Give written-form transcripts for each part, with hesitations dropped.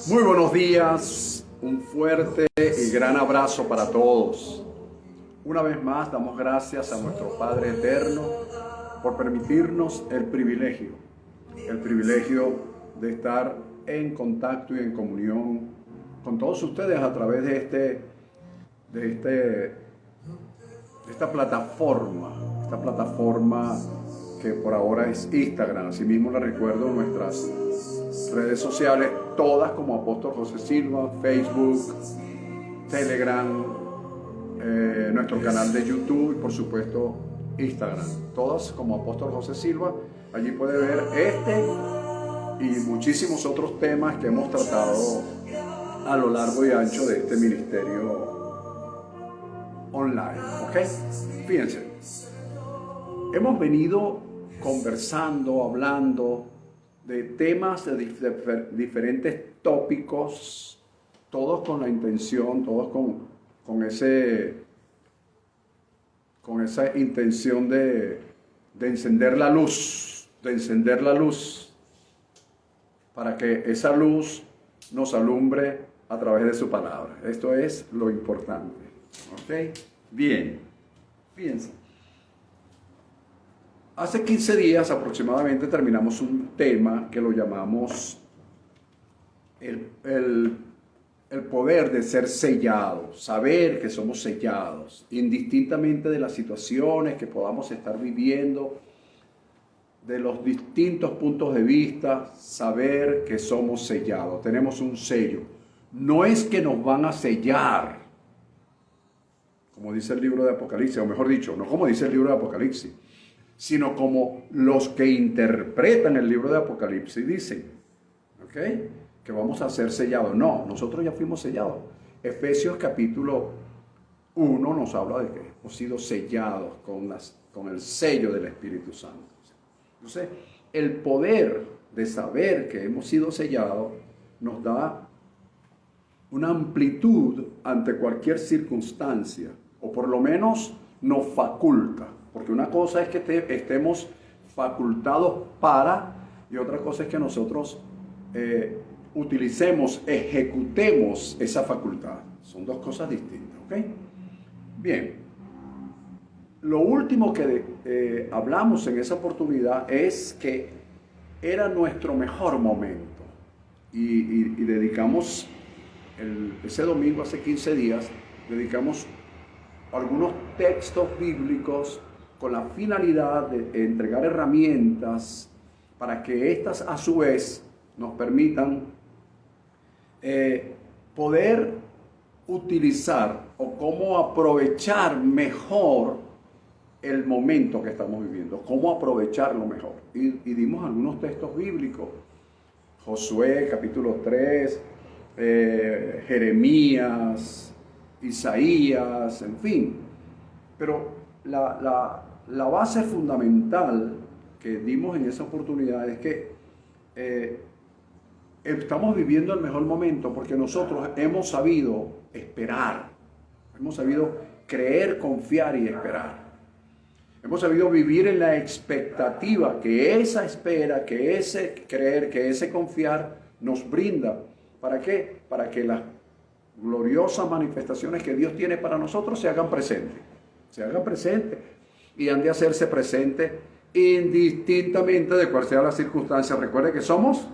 Muy buenos días, un fuerte y gran abrazo para todos. Una vez más damos gracias a nuestro Padre Eterno por permitirnos el privilegio de estar en contacto y en comunión con todos ustedes a través de esta plataforma que por ahora es Instagram. Asimismo, les recuerdo nuestras redes sociales, todas como Apóstol José Silva, Facebook, Telegram, nuestro canal de YouTube y por supuesto Instagram, todas como Apóstol José Silva. Allí puede ver este y muchísimos otros temas que hemos tratado a lo largo y ancho de este ministerio online, ¿ok? Fíjense, hemos venido conversando, hablando de temas de diferentes tópicos, todos con la intención, todos con esa intención de encender la luz, para que esa luz nos alumbre a través de su palabra. Esto es lo importante, ¿ok? Bien, fíjense. Hace 15 días aproximadamente terminamos un tema que lo llamamos el poder de ser sellados, saber que somos sellados, indistintamente de las situaciones que podamos estar viviendo, de los distintos puntos de vista, saber que somos sellados, tenemos un sello. No es que nos van a sellar, como dice el libro de Apocalipsis, o mejor dicho, no como dice el libro de Apocalipsis, sino como los que interpretan el libro de Apocalipsis dicen, ¿ok? Que vamos a ser sellados. No, nosotros ya fuimos sellados. Efesios capítulo 1 nos habla de que hemos sido sellados con el sello del Espíritu Santo. Entonces, el poder de saber que hemos sido sellados nos da una amplitud ante cualquier circunstancia, o por lo menos nos faculta. Porque una cosa es que estemos facultados para, y otra cosa es que nosotros ejecutemos esa facultad. Son dos cosas distintas, ¿ok? Bien. Lo último que hablamos en esa oportunidad es que era nuestro mejor momento. Y dedicamos, ese domingo, hace 15 días, dedicamos algunos textos bíblicos con la finalidad de entregar herramientas para que éstas a su vez nos permitan poder utilizar o cómo aprovechar mejor el momento que estamos viviendo, cómo aprovecharlo mejor. Y dimos algunos textos bíblicos, Josué capítulo 3, Jeremías, Isaías, en fin. Pero la base fundamental que dimos en esa oportunidad es que estamos viviendo el mejor momento porque nosotros hemos sabido esperar, hemos sabido creer, confiar y esperar. Hemos sabido vivir en la expectativa que esa espera, que ese creer, que ese confiar nos brinda. ¿Para qué? Para que las gloriosas manifestaciones que Dios tiene para nosotros se hagan presentes. Se hagan presentes y han de hacerse presentes indistintamente de cuál sea la circunstancia. Recuerde que somos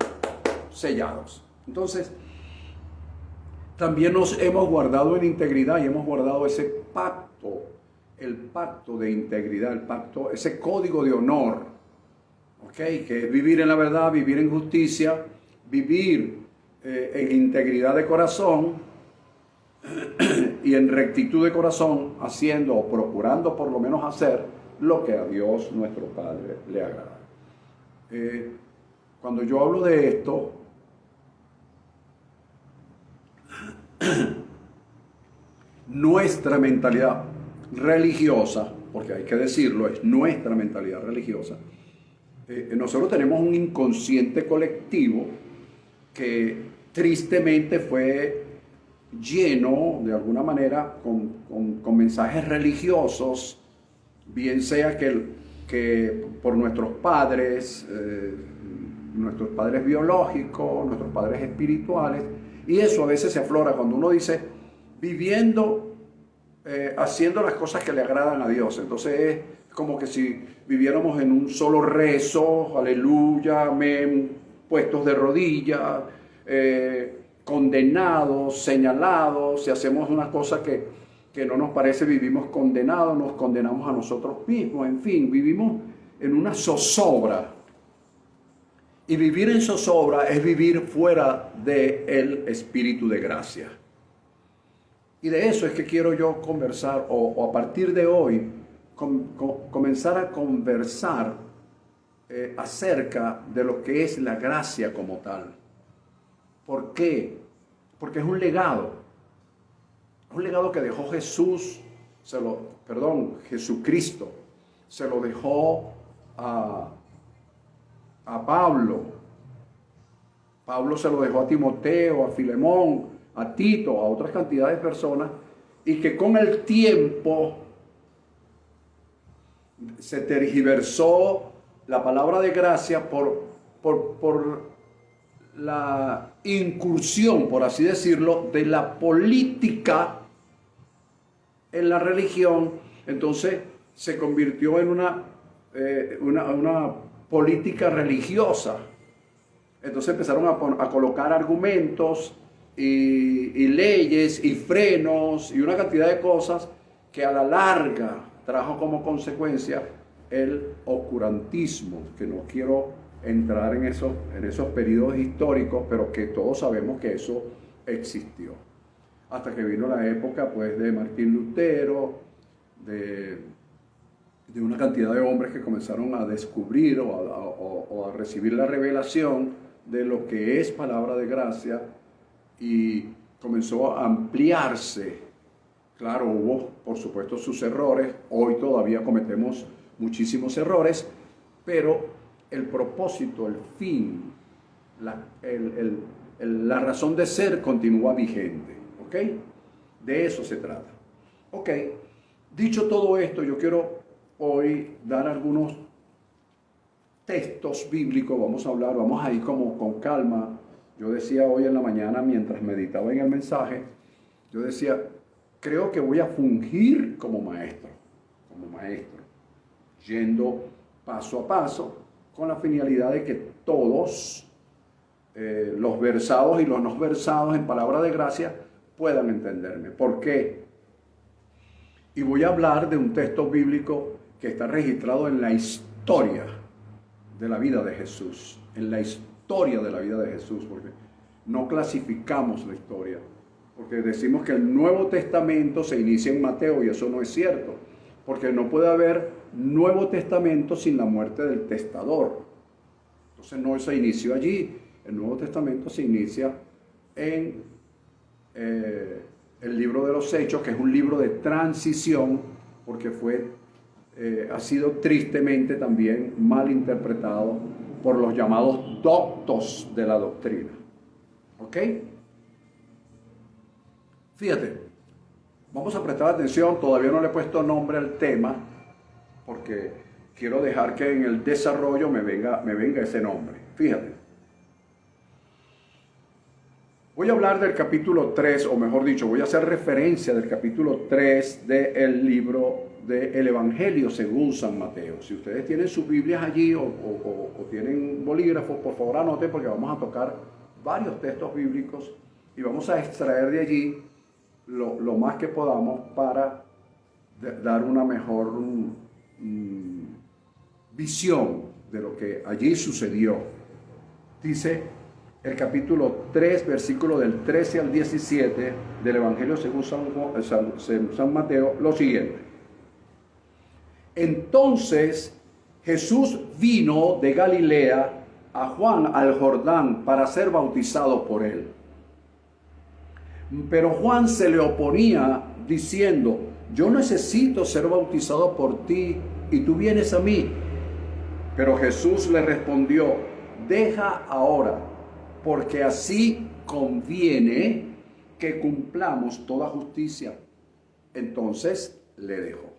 sellados. Entonces, también nos hemos guardado en integridad y hemos guardado ese pacto, el pacto de integridad, el pacto, ese código de honor, ¿ok? Que es vivir en la verdad, vivir en justicia, vivir en integridad de corazón y en rectitud de corazón, haciendo o procurando por lo menos hacer lo que a Dios nuestro Padre le agrada. Cuando yo hablo de esto, nuestra mentalidad religiosa, porque hay que decirlo, es nuestra mentalidad religiosa, nosotros tenemos un inconsciente colectivo que tristemente fue lleno de alguna manera con mensajes religiosos, bien sea que por nuestros padres, nuestros padres biológicos, nuestros padres espirituales, y eso a veces se aflora cuando uno dice viviendo, haciendo las cosas que le agradan a Dios. Entonces es como que si viviéramos en un solo rezo, aleluya, amén, puestos de rodillas, condenados, señalados. Si hacemos una cosa que no nos parece, vivimos condenados, nos condenamos a nosotros mismos, en fin, vivimos en una zozobra. Y vivir en zozobra es vivir fuera del espíritu de gracia. Y de eso es que quiero yo conversar, o a partir de hoy, comenzar a conversar acerca de lo que es la gracia como tal. ¿Por qué? Porque es un legado. Un legado que dejó Jesucristo. Se lo dejó a Pablo. Pablo se lo dejó a Timoteo, a Filemón, a Tito, a otras cantidades de personas, y que con el tiempo se tergiversó la palabra de gracia por la incursión, por así decirlo, de la política en la religión. Entonces se convirtió en una política religiosa. Entonces empezaron a colocar argumentos y leyes y frenos y una cantidad de cosas que a la larga trajo como consecuencia el oscurantismo, que no quiero entrar en esos periodos históricos, pero que todos sabemos que eso existió. Hasta que vino la época pues de Martín Lutero, de una cantidad de hombres que comenzaron a descubrir o a recibir la revelación de lo que es palabra de gracia, y comenzó a ampliarse. Claro, hubo por supuesto sus errores, hoy todavía cometemos muchísimos errores, pero el propósito, el fin, la razón de ser continúa vigente, ¿ok? De eso se trata. Ok, dicho todo esto, yo quiero hoy dar algunos textos bíblicos. Vamos a ir como con calma. Yo decía hoy en la mañana, mientras meditaba en el mensaje, yo decía, creo que voy a fungir como maestro, yendo paso a paso, con la finalidad de que todos, los versados y los no versados en palabra de gracia, puedan entenderme. ¿Por qué? Y voy a hablar de un texto bíblico que está registrado en la historia de la vida de Jesús, en la historia de la vida de Jesús, porque no clasificamos la historia, porque decimos que el Nuevo Testamento se inicia en Mateo, y eso no es cierto, porque no puede haber Nuevo Testamento sin la muerte del testador. Entonces no se inició allí. El Nuevo Testamento se inicia en el libro de los Hechos, que es un libro de transición, porque ha sido tristemente también mal interpretado por los llamados doctos de la doctrina. ¿Ok? Fíjate, vamos a prestar atención. Todavía no le he puesto nombre al tema, porque quiero dejar que en el desarrollo me venga ese nombre. Fíjate. Voy a hablar del capítulo 3, o mejor dicho, voy a hacer referencia del capítulo 3 del libro del Evangelio según San Mateo. Si ustedes tienen sus Biblias allí o tienen bolígrafos, por favor anoten, porque vamos a tocar varios textos bíblicos y vamos a extraer de allí lo más que podamos para dar una mejor visión de lo que allí sucedió. Dice el capítulo 3, versículo del 13 al 17 del Evangelio según San Mateo, lo siguiente. Entonces Jesús vino de Galilea a Juan al Jordán para ser bautizado por él. Pero Juan se le oponía diciendo, yo necesito ser bautizado por ti y tú vienes a mí. Pero Jesús le respondió, deja ahora, porque así conviene que cumplamos toda justicia. Entonces le dejó.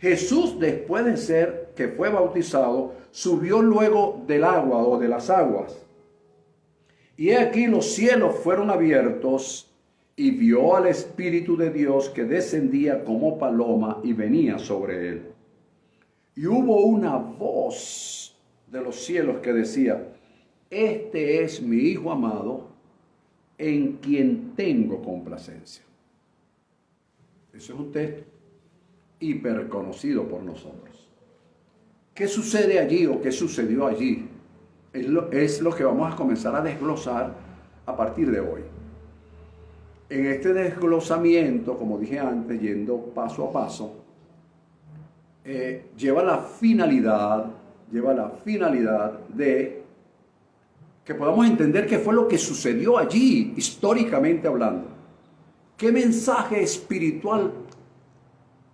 Jesús, después de ser que fue bautizado, subió luego del agua o de las aguas. Y he aquí los cielos fueron abiertos y vio al Espíritu de Dios que descendía como paloma y venía sobre él. Y hubo una voz de los cielos que decía: este es mi Hijo amado, en quien tengo complacencia. Eso es un texto hiperconocido por nosotros. ¿Qué sucede allí o qué sucedió allí? Es lo que vamos a comenzar a desglosar a partir de hoy. En este desglosamiento, como dije antes, yendo paso a paso, lleva la finalidad de que podamos entender qué fue lo que sucedió allí, históricamente hablando. ¿Qué mensaje espiritual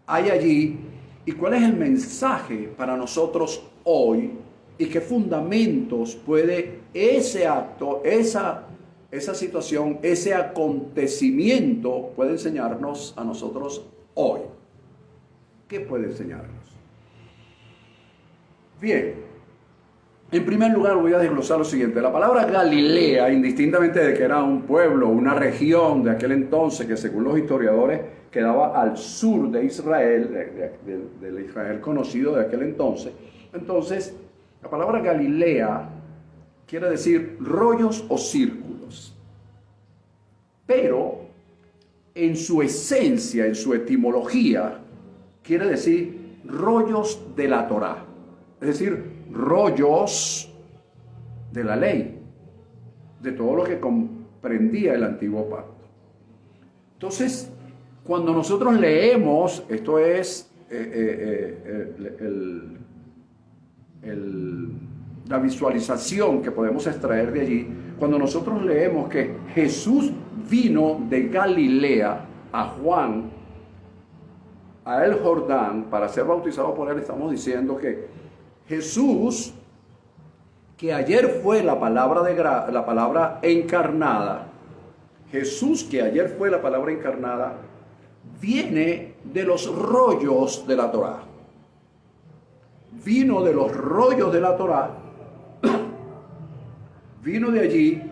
hay allí? ¿Y cuál es el mensaje para nosotros hoy? ¿Y qué fundamentos puede ese acto, esa situación, ese acontecimiento puede enseñarnos a nosotros hoy? ¿Qué puede enseñarnos? Bien, en primer lugar voy a desglosar lo siguiente. La palabra Galilea, indistintamente de que era un pueblo, una región de aquel entonces que según los historiadores quedaba al sur de Israel, del Israel conocido de aquel entonces. Entonces, la palabra Galilea quiere decir rollos o círculos. Pero en su esencia, en su etimología, quiere decir rollos de la Torá. Es decir, rollos de la ley, de todo lo que comprendía el antiguo pacto. Entonces, cuando nosotros leemos, esto es la visualización que podemos extraer de allí, cuando nosotros leemos que Jesús vino de Galilea a Juan, a el Jordán, para ser bautizado por él, estamos diciendo que Jesús, que ayer fue la palabra encarnada, Jesús, que ayer fue la palabra encarnada, viene de los rollos de la Torá. Vino de los rollos de la Torá, vino de allí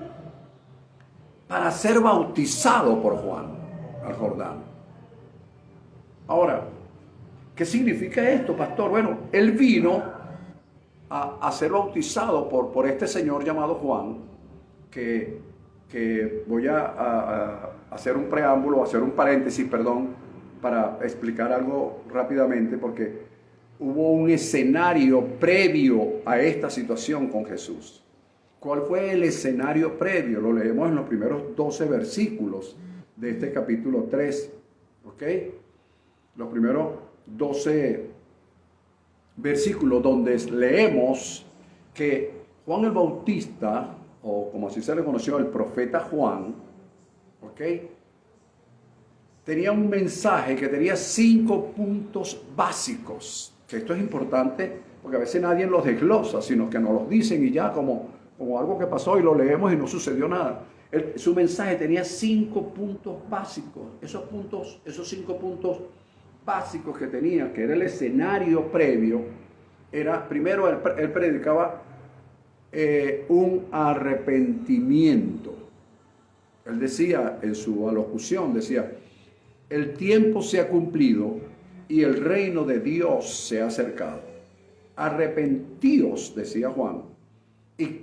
para ser bautizado por Juan al Jordán. Ahora, ¿qué significa esto, pastor? Bueno, él vino a ser bautizado por este señor llamado Juan, que voy a hacer un preámbulo, hacer un paréntesis, para explicar algo rápidamente, porque hubo un escenario previo a esta situación con Jesús. ¿Cuál fue el escenario previo? Lo leemos en los primeros 12 versículos de este capítulo 3, ¿ok? Los primeros 12 versículos donde leemos que Juan el Bautista, o como así se le conoció, el profeta Juan, ¿ok?, tenía un mensaje que tenía 5 puntos básicos, que esto es importante porque a veces nadie los desglosa, sino que nos los dicen y ya como algo que pasó y lo leemos y no sucedió nada. Su mensaje tenía 5 puntos básicos. Esos 5 puntos básicos que tenía, que era el escenario previo, era, primero, él predicaba un arrepentimiento. Él decía en su alocución, decía: el tiempo se ha cumplido y el reino de Dios se ha acercado. Arrepentíos, decía Juan, y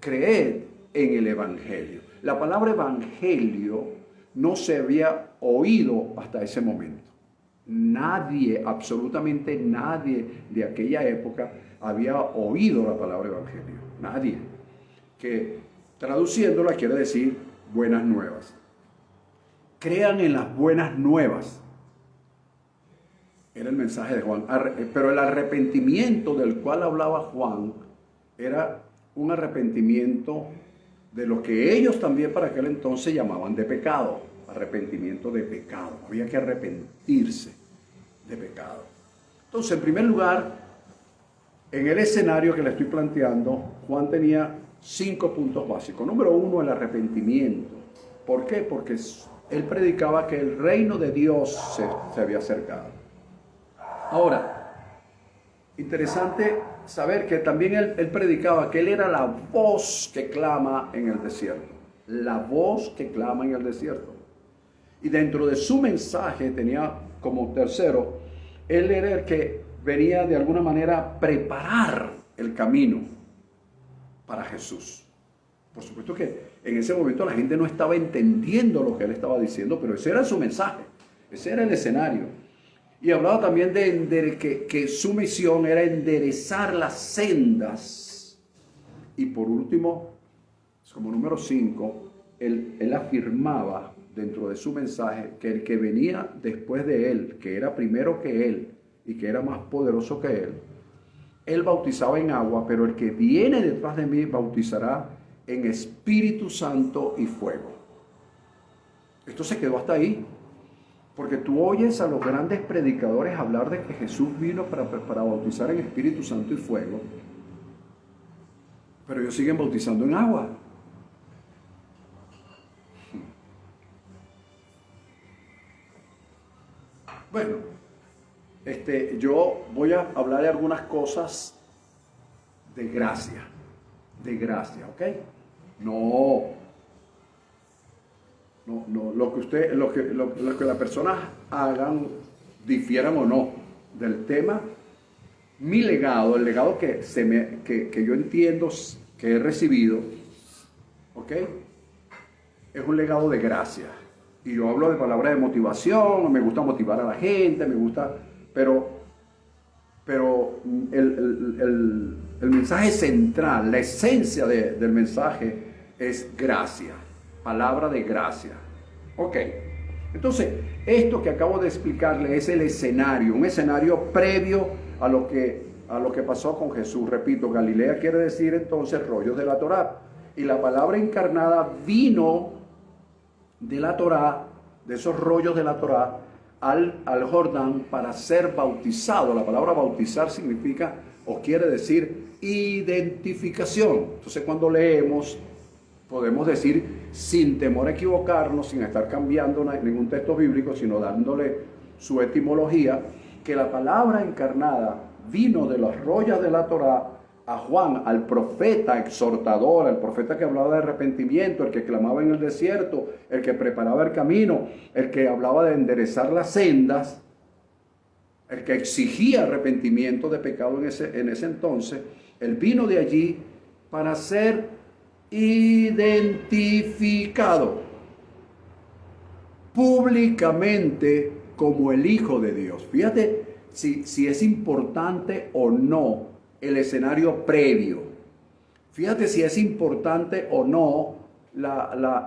creed en el Evangelio. La palabra Evangelio no se había oído hasta ese momento. Nadie, absolutamente nadie de aquella época había oído la palabra Evangelio. Nadie. Que traduciéndola quiere decir buenas nuevas. Crean en las buenas nuevas. Era el mensaje de Juan. Pero el arrepentimiento del cual hablaba Juan era un arrepentimiento de lo que ellos también para aquel entonces llamaban de pecado. Arrepentimiento de pecado. Había que arrepentirse de pecado. Entonces, en primer lugar, en el escenario que le estoy planteando, Juan tenía 5 puntos básicos. Número 1, el arrepentimiento. ¿Por qué? Porque él predicaba que el reino de Dios se había acercado. Ahora, Interesante saber que también él predicaba que él era la voz que clama en el desierto. La voz que clama en el desierto. Y dentro de su mensaje tenía como tercero, él era el que venía de alguna manera a preparar el camino para Jesús. Por supuesto que en ese momento la gente no estaba entendiendo lo que él estaba diciendo, pero ese era su mensaje, ese era el escenario. Y hablaba también de que su misión era enderezar las sendas. Y por último, como número 5, él afirmaba dentro de su mensaje que el que venía después de él, que era primero que él y que era más poderoso que él bautizaba en agua, pero el que viene detrás de mí bautizará en Espíritu Santo y fuego. Esto se quedó hasta ahí. Porque tú oyes a los grandes predicadores hablar de que Jesús vino para bautizar en Espíritu Santo y fuego, pero ellos siguen bautizando en agua. Bueno, yo voy a hablar de algunas cosas de gracia, ¿ok? No, lo que las personas hagan, difieran o no del tema. Mi legado, el legado que yo entiendo que he recibido, ¿ok? Es un legado de gracia. Y yo hablo de palabras de motivación, me gusta motivar a la gente, pero el mensaje central, la esencia del mensaje es gracia. Palabra de gracia. Ok. Entonces, esto que acabo de explicarle es el escenario, un escenario previo a lo que pasó con Jesús. Repito, Galilea quiere decir entonces rollos de la Torá. Y la palabra encarnada vino de la Torá, de esos rollos de la Torá, al Jordán para ser bautizado. La palabra bautizar significa o quiere decir identificación. Entonces, cuando leemos, podemos decir, sin temor a equivocarnos, sin estar cambiando ningún texto bíblico, sino dándole su etimología, que la palabra encarnada vino de los rollos de la Torá a Juan, al profeta exhortador, al profeta que hablaba de arrepentimiento, el que clamaba en el desierto, el que preparaba el camino, el que hablaba de enderezar las sendas, el que exigía arrepentimiento de pecado en ese entonces. Él vino de allí para ser identificado públicamente como el Hijo de Dios. Fíjate si es importante o no el escenario previo. Fíjate si es importante o no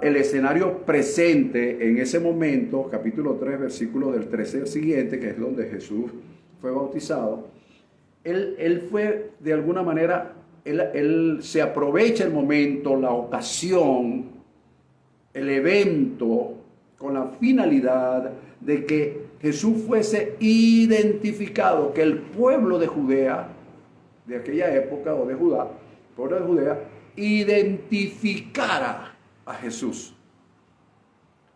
el escenario presente en ese momento, capítulo 3, versículo del 13 al siguiente, que es donde Jesús fue bautizado. Él fue de alguna manera... Él se aprovecha el momento, la ocasión, el evento, con la finalidad de que Jesús fuese identificado, que el pueblo de Judea, de aquella época, o de Judá, el pueblo de Judea, identificara a Jesús.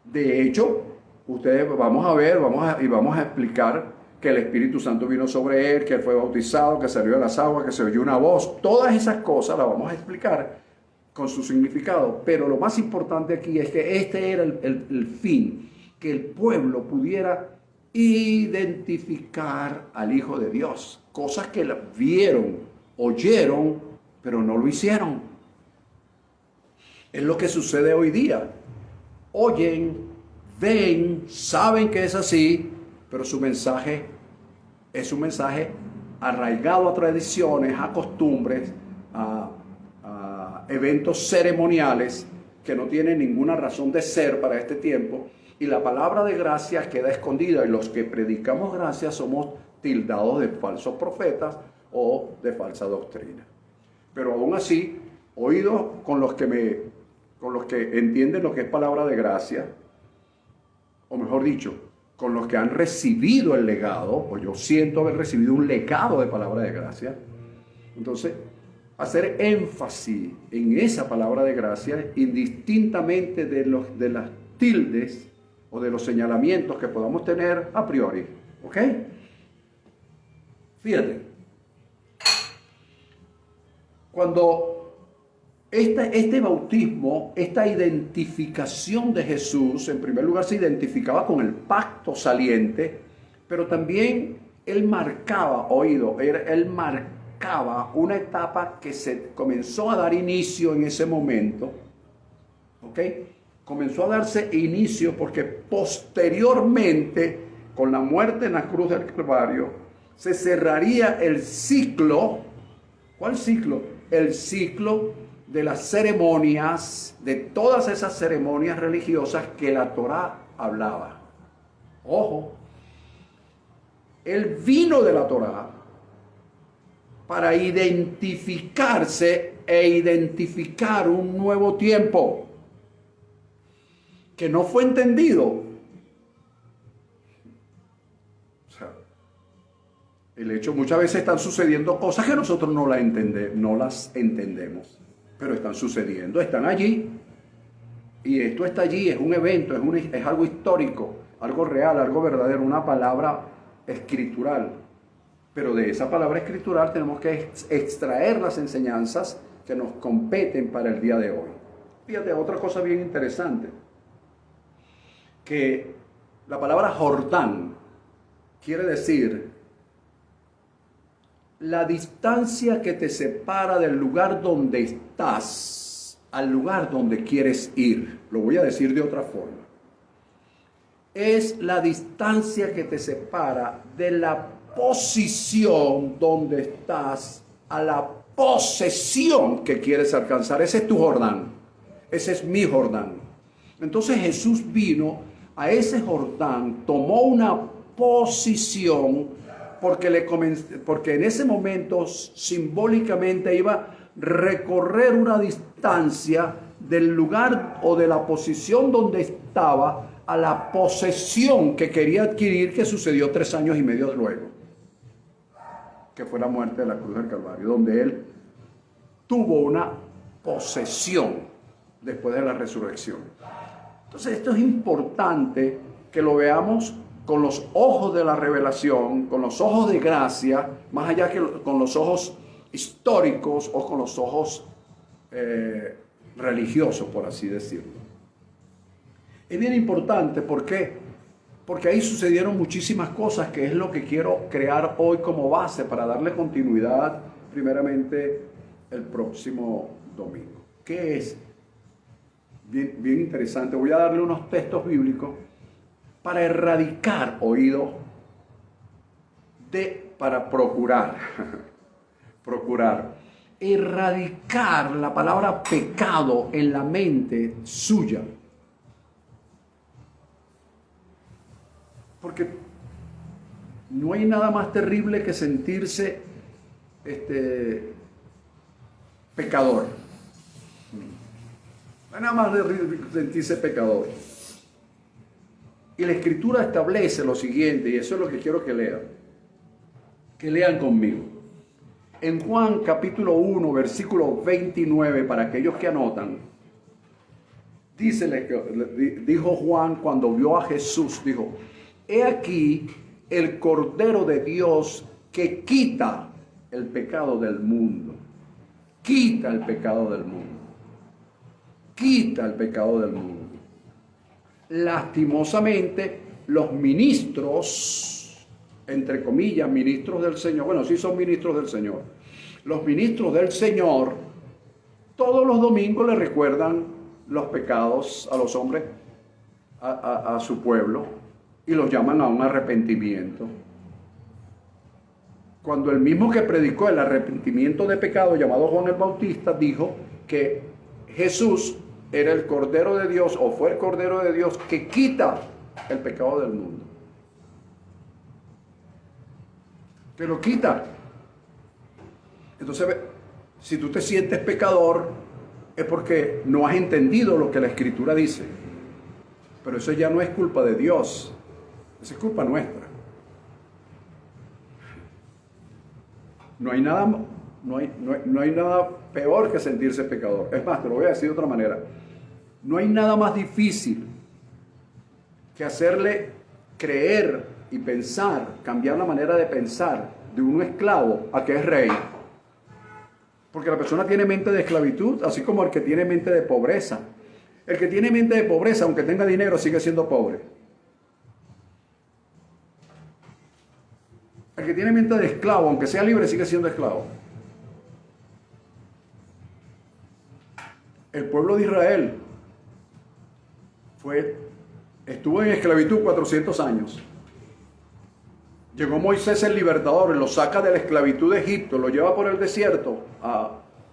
De hecho, ustedes vamos a explicar que el Espíritu Santo vino sobre él, que él fue bautizado, que salió de las aguas, que se oyó una voz. Todas esas cosas las vamos a explicar con su significado. Pero lo más importante aquí es que este era el fin, que el pueblo pudiera identificar al Hijo de Dios. Cosas que vieron, oyeron, pero no lo hicieron. Es lo que sucede hoy día. Oyen, ven, saben que es así, pero su mensaje es un mensaje arraigado a tradiciones, a costumbres, a eventos ceremoniales que no tienen ninguna razón de ser para este tiempo. Y la palabra de gracia queda escondida, y los que predicamos gracia somos tildados de falsos profetas o de falsa doctrina. Pero aún así, oídos con los que entienden lo que es palabra de gracia, o mejor dicho, con los que han recibido el legado, o yo siento haber recibido un legado de palabra de gracia. Entonces, hacer énfasis en esa palabra de gracia, indistintamente de las tildes o de los señalamientos que podamos tener a priori. ¿Ok? Fíjate, Cuando este bautismo, esta identificación de Jesús, en primer lugar se identificaba con el pacto saliente, pero también él marcaba una etapa que se comenzó a dar inicio en ese momento, ¿ok? Comenzó a darse inicio porque posteriormente, con la muerte en la cruz del Calvario, se cerraría el ciclo. ¿Cuál ciclo? El ciclo de las ceremonias, de todas esas ceremonias religiosas que la Torá hablaba. Ojo, él vino de la Torá para identificarse e identificar un nuevo tiempo que no fue entendido. O sea, el hecho, muchas veces están sucediendo cosas que nosotros no las entendemos, pero están sucediendo, están allí. Y esto está allí, es un evento, es algo histórico, algo real, algo verdadero, una palabra escritural. Pero de esa palabra escritural tenemos que extraer las enseñanzas que nos competen para el día de hoy. Fíjate, otra cosa bien interesante, que la palabra Jordán quiere decir la distancia que te separa del lugar donde estás al lugar donde quieres ir. Lo voy a decir de otra forma. Es la distancia que te separa de la posición donde estás a la posesión que quieres alcanzar. Ese es tu Jordán. Ese es mi Jordán. Entonces Jesús vino a ese Jordán, tomó una posición porque en ese momento simbólicamente iba a recorrer una distancia del lugar o de la posición donde estaba a la posesión que quería adquirir, que sucedió 3 años y medio luego, que fue la muerte de la cruz del Calvario, donde él tuvo una posesión después de la resurrección. Entonces esto es importante que lo veamos con los ojos de la revelación, con los ojos de gracia, más allá que con los ojos históricos o con los ojos religiosos, por así decirlo. Es bien importante, ¿por qué? Porque ahí sucedieron muchísimas cosas, que es lo que quiero crear hoy como base para darle continuidad primeramente el próximo domingo. ¿Qué es? Bien interesante. Voy a darle unos textos bíblicos para erradicar para procurar, erradicar la palabra pecado en la mente suya. Porque no hay nada más terrible que sentirse pecador. No hay nada más terrible que sentirse pecador. Y la Escritura establece lo siguiente, y eso es lo que quiero que lean. Que lean conmigo. En Juan capítulo 1, versículo 29, para aquellos que anotan, dijo Juan cuando vio a Jesús, dijo: he aquí el Cordero de Dios que quita el pecado del mundo. Quita el pecado del mundo. Quita el pecado del mundo. Lastimosamente, los ministros, entre comillas, ministros del Señor, bueno, sí son ministros del Señor, los ministros del Señor, todos los domingos le recuerdan los pecados a los hombres, a su pueblo, y los llaman a un arrepentimiento. Cuando el mismo que predicó el arrepentimiento de pecado, llamado Juan el Bautista, dijo que Jesús era el Cordero de Dios, o fue el Cordero de Dios que quita el pecado del mundo. Que lo quita. Entonces, si tú te sientes pecador, es porque no has entendido lo que la Escritura dice. Pero eso ya no es culpa de Dios, eso es culpa nuestra. No hay nada peor que sentirse pecador. Es más, te lo voy a decir de otra manera. No hay nada más difícil que hacerle creer y pensar, cambiar la manera de pensar de un esclavo a que es rey. Porque la persona tiene mente de esclavitud, así como el que tiene mente de pobreza. El que tiene mente de pobreza, aunque tenga dinero, sigue siendo pobre. El que tiene mente de esclavo, aunque sea libre, sigue siendo esclavo. El pueblo de Israel estuvo en esclavitud 400 años. Llegó Moisés el libertador, lo saca de la esclavitud de Egipto, lo lleva por el desierto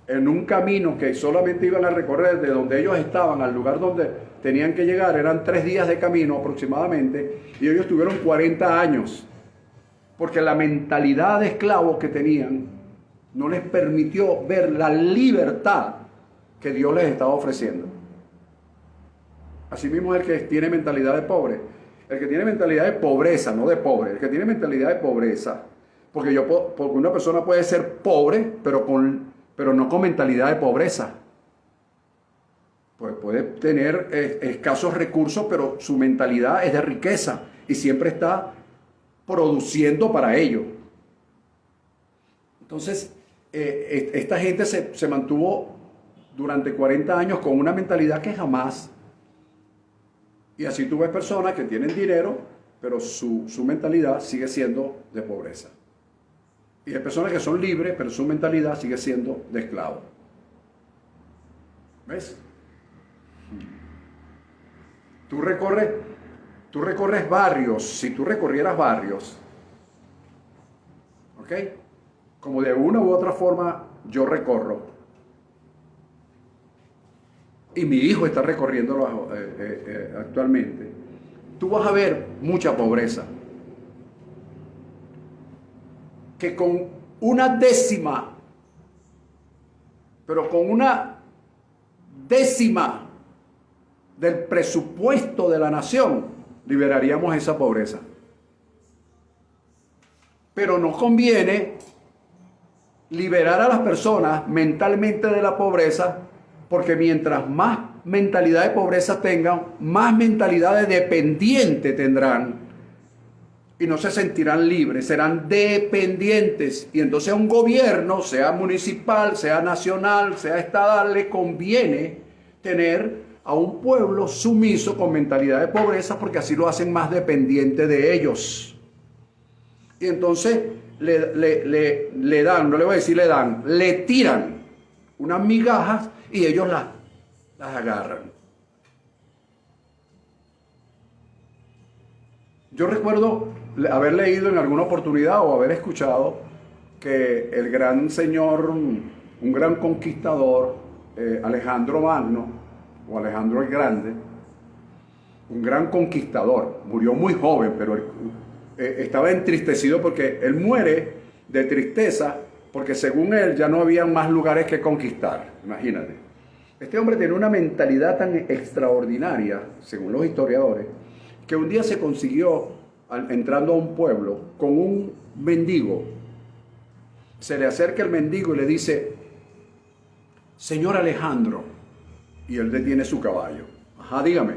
en un camino que solamente iban a recorrer de donde ellos estaban al lugar donde tenían que llegar. Eran 3 días de camino aproximadamente, y ellos tuvieron 40 años, porque la mentalidad de esclavos que tenían no les permitió ver la libertad que Dios les estaba ofreciendo. Así mismo es el que tiene mentalidad de pobre. El que tiene mentalidad de pobreza, no de pobre. El que tiene mentalidad de pobreza, porque una persona puede ser pobre, pero no con mentalidad de pobreza. Pues puede tener escasos recursos, pero su mentalidad es de riqueza y siempre está produciendo para ello. Entonces, esta gente se mantuvo durante 40 años con una mentalidad que jamás. Y así tú ves personas que tienen dinero, pero su mentalidad sigue siendo de pobreza. Y hay personas que son libres, pero su mentalidad sigue siendo de esclavo. ¿Ves? Tú recorres barrios. Si tú recorrieras barrios, ¿ok? Como de una u otra forma yo recorro. Y mi hijo está recorriéndolo actualmente. Tú vas a ver mucha pobreza. Que con una décima, pero con una décima del presupuesto de la nación, liberaríamos esa pobreza. Pero nos conviene liberar a las personas mentalmente de la pobreza, porque mientras más mentalidad de pobreza tengan, más mentalidad de dependiente tendrán y no se sentirán libres, serán dependientes. Y entonces a un gobierno, sea municipal, sea nacional, sea estatal, le conviene tener a un pueblo sumiso con mentalidad de pobreza, porque así lo hacen más dependiente de ellos. Y entonces le dan, no le voy a decir le dan, le tiran unas migajas y ellos las agarran. Yo recuerdo haber leído en alguna oportunidad o haber escuchado que el gran señor, un gran conquistador, Alejandro Magno, o Alejandro el Grande, un gran conquistador, murió muy joven, pero estaba entristecido porque él muere de tristeza, porque según él ya no había más lugares que conquistar. Imagínate. Este hombre tenía una mentalidad tan extraordinaria, según los historiadores, que un día se consiguió, entrando a un pueblo, con un mendigo. Se le acerca el mendigo y le dice: señor Alejandro. Y él detiene su caballo. Ajá, dígame.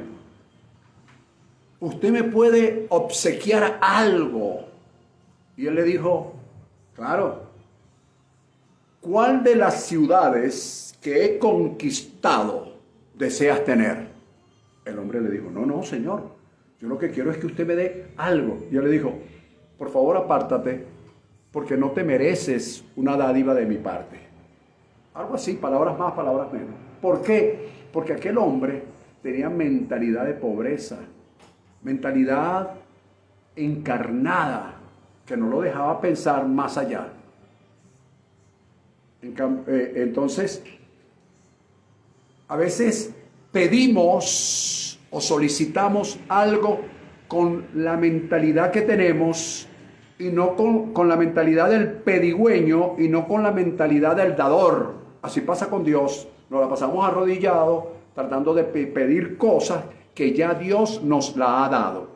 ¿Usted me puede obsequiar algo? Y él le dijo: claro. ¿Cuál de las ciudades que he conquistado deseas tener? El hombre le dijo: no, señor, yo lo que quiero es que usted me dé algo. Y él le dijo: por favor, apártate, porque no te mereces una dádiva de mi parte. Algo así, palabras más, palabras menos. ¿Por qué? Porque aquel hombre tenía mentalidad de pobreza, mentalidad encarnada, que no lo dejaba pensar más allá. Entonces, a veces pedimos o solicitamos algo con la mentalidad que tenemos y no con la mentalidad del pedigüeño y no con la mentalidad del dador. Así pasa con Dios. Nos la pasamos arrodillados tratando de pedir cosas que ya Dios nos la ha dado.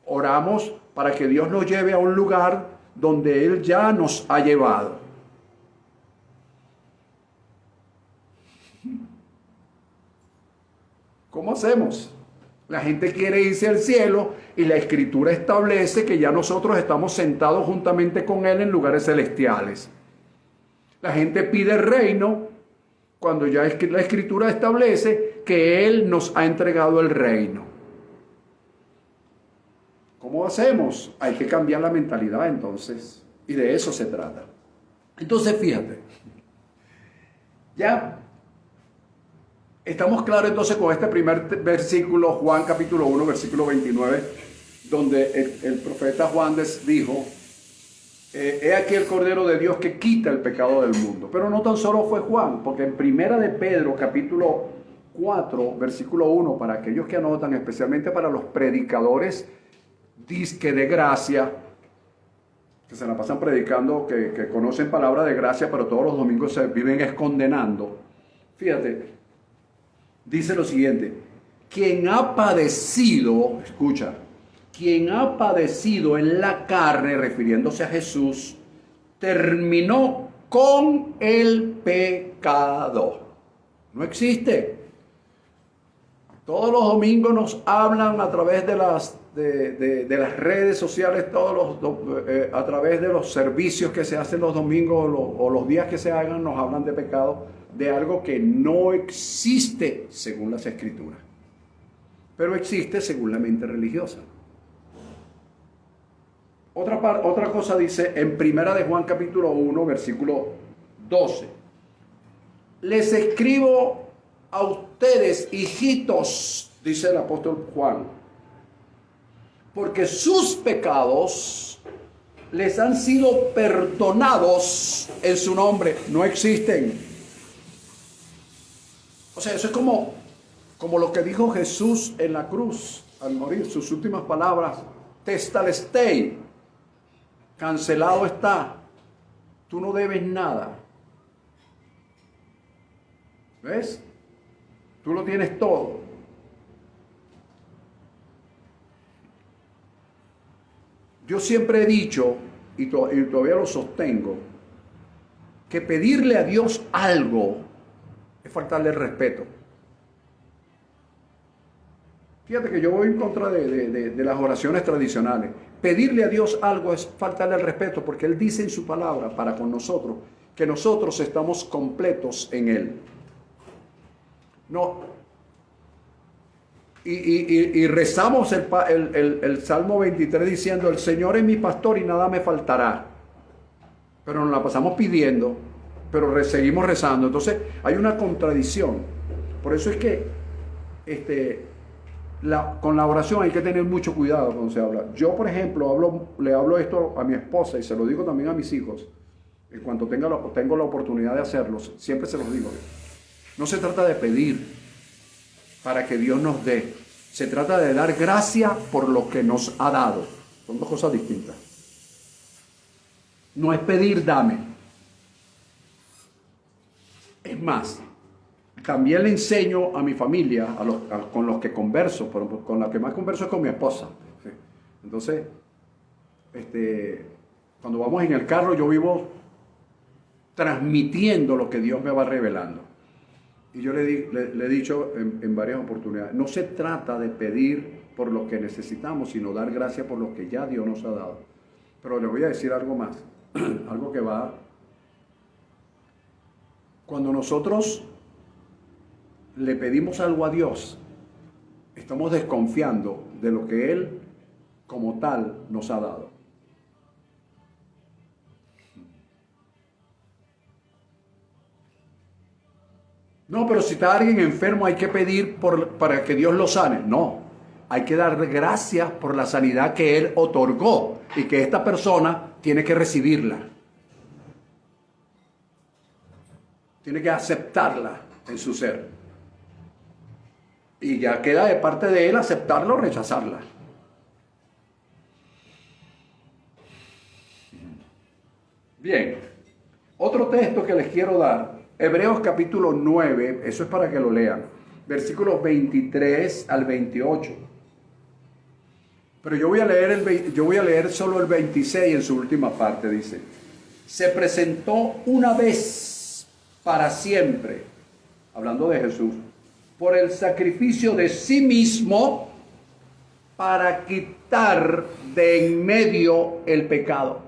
Oramos para que Dios nos lleve a un lugar donde Él ya nos ha llevado. ¿Cómo hacemos? La gente quiere irse al cielo y la Escritura establece que ya nosotros estamos sentados juntamente con Él en lugares celestiales. La gente pide el reino cuando ya la Escritura establece que Él nos ha entregado el reino. ¿Cómo hacemos? Hay que cambiar la mentalidad entonces, y de eso se trata. Entonces fíjate, ya estamos claros entonces con este primer versículo, Juan capítulo 1, versículo 29, donde el profeta Juan dijo, he aquí el Cordero de Dios que quita el pecado del mundo. Pero no tan solo fue Juan, porque en Primera de Pedro capítulo 4, versículo 1, para aquellos que anotan, especialmente para los predicadores disque de gracia, que se la pasan predicando, que conocen palabra de gracia, pero todos los domingos se viven condenando. Fíjate, dice lo siguiente: quien ha padecido, escucha, quien ha padecido en la carne, refiriéndose a Jesús, terminó con el pecado. No existe. Todos los domingos nos hablan a través de las redes sociales, a través de los servicios que se hacen los domingos o los días que se hagan, nos hablan de pecado, de algo que no existe según las Escrituras, pero existe según la mente religiosa. Otra cosa dice en Primera de Juan capítulo 1, versículo 12. Les escribo a ustedes, hijitos, dice el apóstol Juan, porque sus pecados les han sido perdonados en su nombre. No existen. O sea, eso es como lo que dijo Jesús en la cruz al morir, sus últimas palabras: Testalestei, cancelado está, tú no debes nada. ¿Ves? Tú lo tienes todo. Yo siempre he dicho, y todavía lo sostengo, que pedirle a Dios algo es faltarle el respeto. Fíjate que yo voy en contra de las oraciones tradicionales. Pedirle a Dios algo es faltarle el respeto, porque Él dice en su palabra para con nosotros que nosotros estamos completos en Él. No. Y rezamos el Salmo 23 diciendo: el Señor es mi pastor y nada me faltará. Pero nos la pasamos pidiendo, pero seguimos rezando. Entonces hay una contradicción. Por eso es que con la oración hay que tener mucho cuidado cuando se habla. Yo, por ejemplo, le hablo esto a mi esposa y se lo digo también a mis hijos. En cuanto tengo la oportunidad de hacerlo, siempre se los digo. No se trata de pedir para que Dios nos dé. Se trata de dar gracia por lo que nos ha dado. Son dos cosas distintas. No es pedir, dame. Es más, también le enseño a mi familia, con los que converso, pero con la que más converso es con mi esposa. Entonces, cuando vamos en el carro, yo vivo transmitiendo lo que Dios me va revelando. Y yo le he dicho en varias oportunidades, no se trata de pedir por lo que necesitamos, sino dar gracias por lo que ya Dios nos ha dado. Pero le voy a decir algo más, algo que va. Cuando nosotros le pedimos algo a Dios, estamos desconfiando de lo que Él como tal nos ha dado. No, pero si está alguien enfermo hay que pedir para que Dios lo sane. No, hay que dar gracias por la sanidad que Él otorgó y que esta persona tiene que recibirla. Tiene que aceptarla en su ser. Y ya queda de parte de Él aceptarla o rechazarla. Bien, otro texto que les quiero dar. Hebreos capítulo 9, eso es para que lo lean, versículos 23 al 28. Pero yo voy a leer solo el 26 en su última parte, dice: se presentó una vez para siempre, hablando de Jesús, por el sacrificio de sí mismo para quitar de en medio el pecado.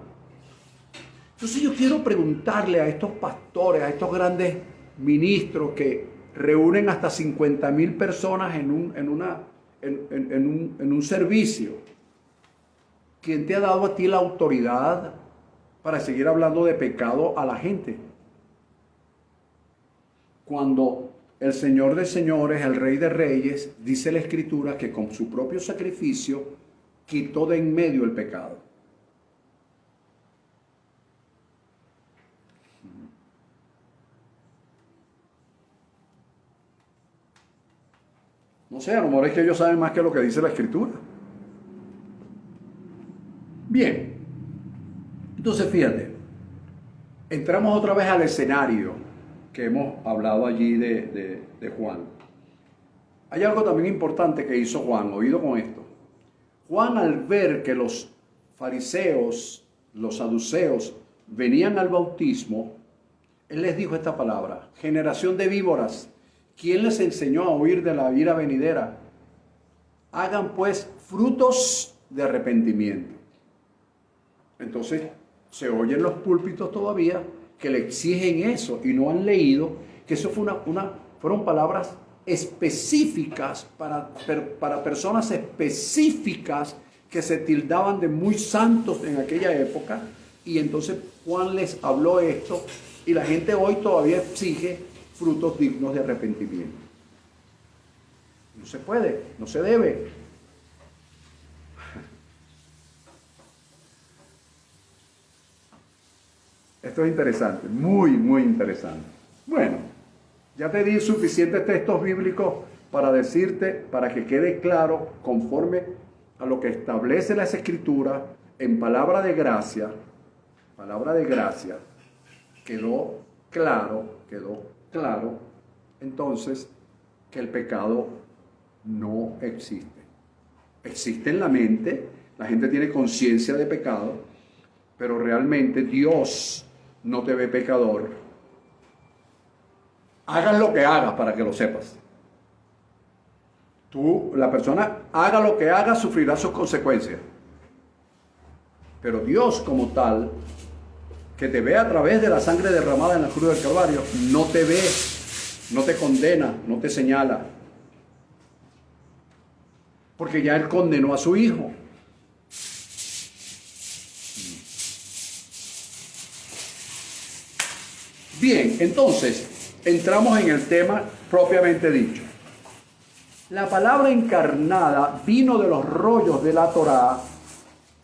Entonces yo quiero preguntarle a estos pastores, a estos grandes ministros que reúnen hasta 50,000 personas en un servicio, ¿quién te ha dado a ti la autoridad para seguir hablando de pecado a la gente? Cuando el Señor de señores, el Rey de reyes, dice la Escritura que con su propio sacrificio quitó de en medio el pecado. No sé, a lo mejor es que ellos saben más que lo que dice la Escritura. Bien, entonces fíjate, entramos otra vez al escenario que hemos hablado allí de Juan. Hay algo también importante que hizo Juan, oído con esto. Juan, al ver que los fariseos, los saduceos, venían al bautismo, él les dijo esta palabra: generación de víboras, ¿quién les enseñó a huir de la ira venidera? Hagan pues frutos de arrepentimiento. Entonces se oyen los púlpitos todavía que le exigen eso y no han leído que eso fue fueron palabras específicas para personas específicas que se tildaban de muy santos en aquella época. Y entonces Juan les habló esto y la gente hoy todavía exige frutos dignos de arrepentimiento. No se puede, no se debe. Esto es interesante, muy, muy interesante. Bueno, ya te di suficientes textos bíblicos para decirte, para que quede claro, conforme a lo que establece las Escrituras, en palabra de gracia, quedó claro, entonces, que el pecado no existe. Existe en la mente, la gente tiene conciencia de pecado, pero realmente Dios no te ve pecador. Hagas lo que hagas para que lo sepas. La persona haga lo que haga, sufrirá sus consecuencias. Pero Dios como tal, que te ve a través de la sangre derramada en la cruz del Calvario, no te ve, no te condena, no te señala. Porque ya Él condenó a su Hijo. Bien, entonces, entramos en el tema propiamente dicho. La palabra encarnada vino de los rollos de la Torá